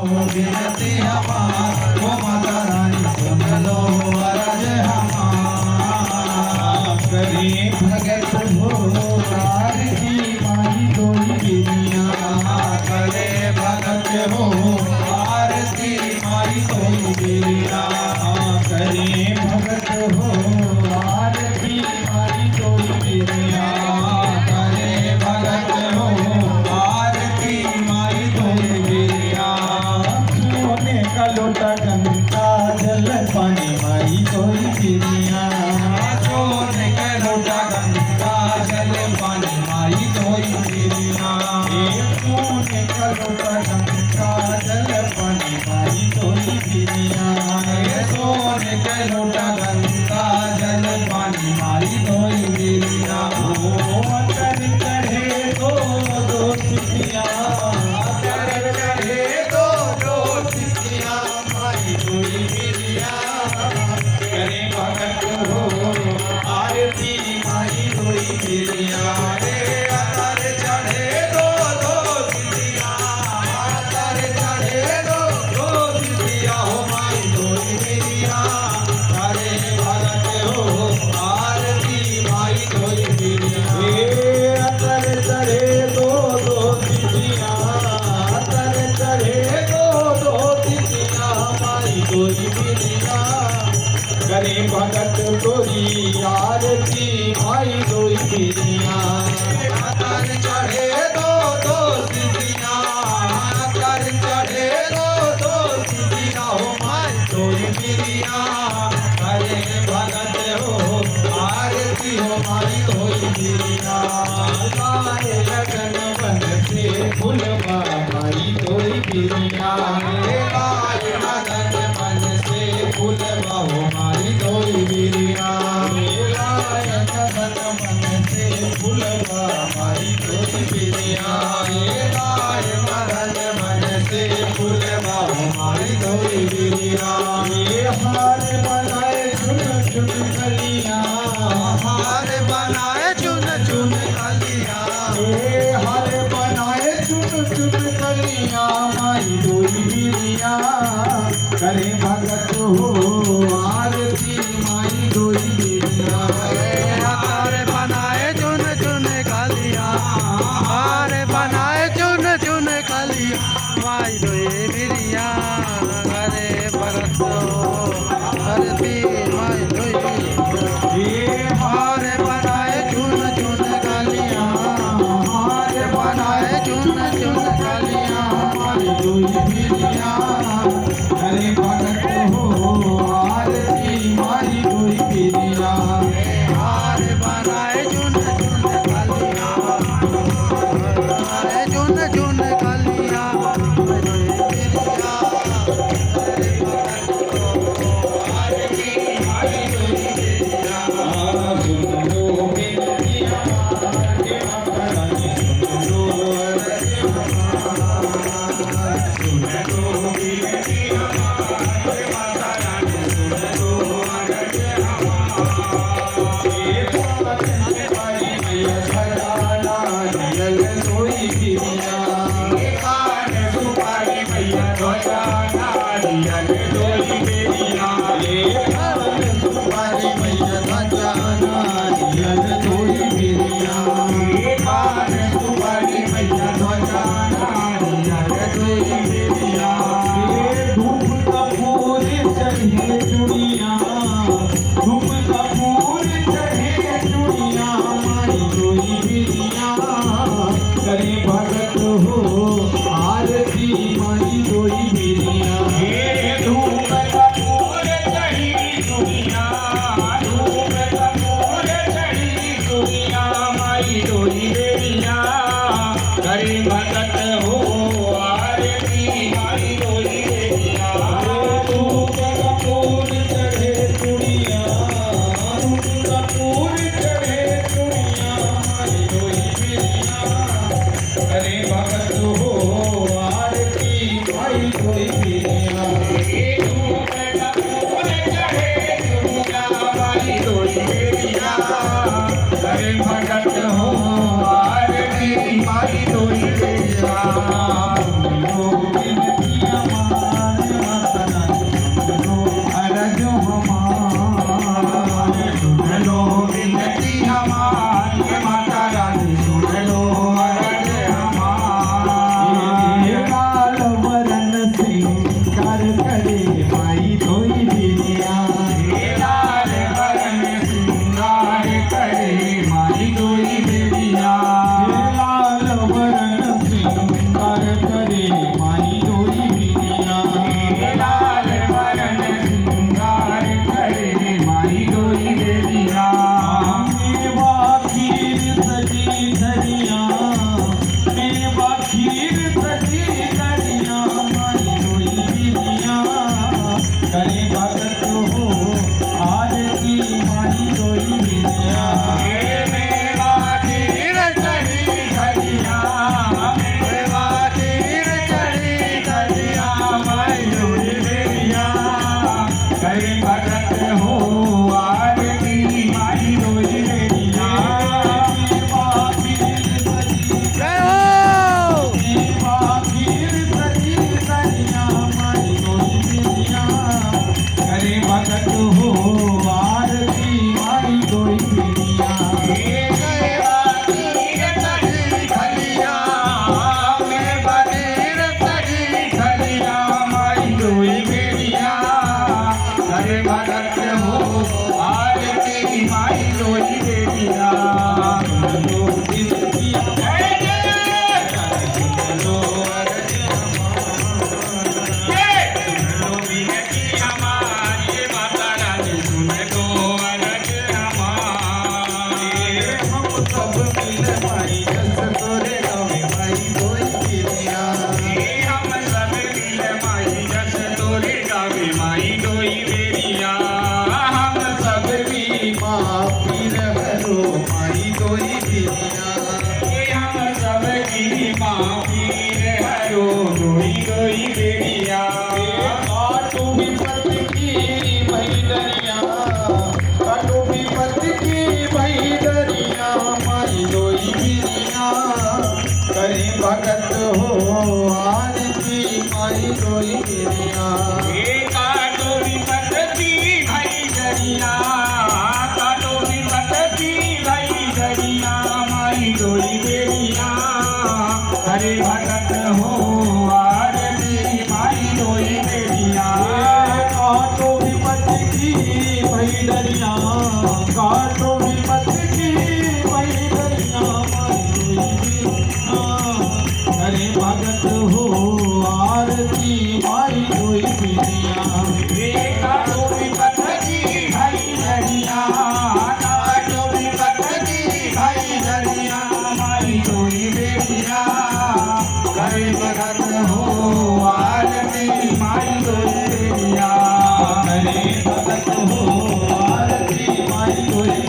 विनती हमार ओ माता रानी सुन लो अरज हमार। करे भगत हो आरती माही कोई बिनिया। करे भगत हो आरती माई कोई बिरिया। करे भगत हो आरती माही कोई बिनिया। करे भगत हो आरती माई कोई बिरिया। सोने का लोटा गंगा जल पानी माई कोई बिनिया। सोने का लोटा गंगा जल पानी माई कोई बिरिया। सोने का लोटा गंगा जल पानी माई कोई बिनिया। सोने का लोटा गंगा जल पानी माई कोई बिरिया। अतर चढ़े दो दो तिथिया। अतर चढ़े दो दो तिथिया माई कोई बिरिया। करे भगत हो आरती माई कोई बिरिया। अतर चढ़े दो दो तिथिया। अतर चढ़े दो दो तिथिया हो माई कोई बिरिया। करे भगत हो आरती माई कोई बिरिया। अतर चढ़े दो दो तिथिया। अतर चढ़े दो दो तिथिया माई कोई बिरिया। करे भगत तोरी आरती माई कोई बिनिया। अतर चढ़े दो दो तिथिया। अतर चढ़े दो दो तिथिया हो माई कोई बिरिया। करे भगत हो आरती हो माई कोई बिरिया। लाए लगन बन से फुलवा माई कोई बिनिया। लाल मदन मन से फूलवा हो माई कोई बिरिया। लाए लगन बन से फुलवा माई कोई बिनिया। लाल मदन मन से फूलवा हो माई कोई बिरिया। हार बनाए चुन चुन कलियां। हार बनाए चुन चुन कलिया। हार बनाए चुन चुन कलियां माई कोई बिनिया। करे भगत हो आरती माई कोई बिनिया। हार बनाए चुन चुन कलिया। हार बनाए चुन चुन कलिया माई कोई बिरिया। करे भगत हो आरती माई कोई बिरिया। हार बनाए चुन चुन कलिया। हार बनाए चुन चुन कलिया माई कोई बिनिया। करे भगत हो आरती माई कोई बिनिया। हार बनाए चुन चुन कलिया। बनाए चुन चुन कलिया माई कोई बिरिया। आरती माई कोई बिरिया। सुन लो बिनतिया के माता रानी सुन लो अरज हमार। सुन लो बिनतिया के माता रानी सुन लो अरज हमार। ये पावन पाई मैया छड़ाना जल कोई बिनिया। कान सुपारी मैया ध्वजा नारियल डोली बेरिया। पावन सुपारी मैया ध्वजा नारियल कोई बिनिया। कान सुपारी मैया ध्वजा नारियल डोली बेरिया। धूप कपूर चढ़े चुड़िया। धूप कपूर चढ़े चुड़िया माई कोई बिनिया। करे भगत हो आरती माई कोई बिनिया। धूप कपूर चढ़ी दुनिया। धूप कपूर चढ़ी दुनिया माई डोली बेरिया। करे भगत हो आरती माई डोली बेरिया। धूप कपूर चढ़े चुड़िया। धूप कपूर चढ़े चुड़िया माई कोई बिनिया। करे भगत हो आरती माई कोई बिनिया। धूप कपूर चढ़े दुनिया माई डोली बेरिया। करे भगत हो आरती माई डोली बेरिया। बिनतिया करे भगत हो आरती माई दोई बेरिया जय हो करे भगत हो आरती माई दोई बेरिया करे भगत हो आरती माई दोई बेरिया माई दोई बेरिया हम सब भी माफी रहो माई दोई बेरिया हम सब की माफी रहो दोई बेरिया काटो विपत की भैदरिया काटो विपत की भैदरिया माई दोई बेरिया करे भगत हो आरती माई दोई बेरिया काटो विपत की भैदरिया काटो विपत की भैदरिया माई दोई बेरिया करे भगत हो आरती माई दोई बेरिया काटो विपत की भैदरिया काटो विपत की भैदरिया माई दोई बेरिया करे भगत हो आरती माई दोई बेरिया काटो विपत की भैदरिया काटो विपत की भैदरिया माई दोई बेरिया करे भगत हो आरती माई दोई बेरिया करे भगत हो आरती माई दोई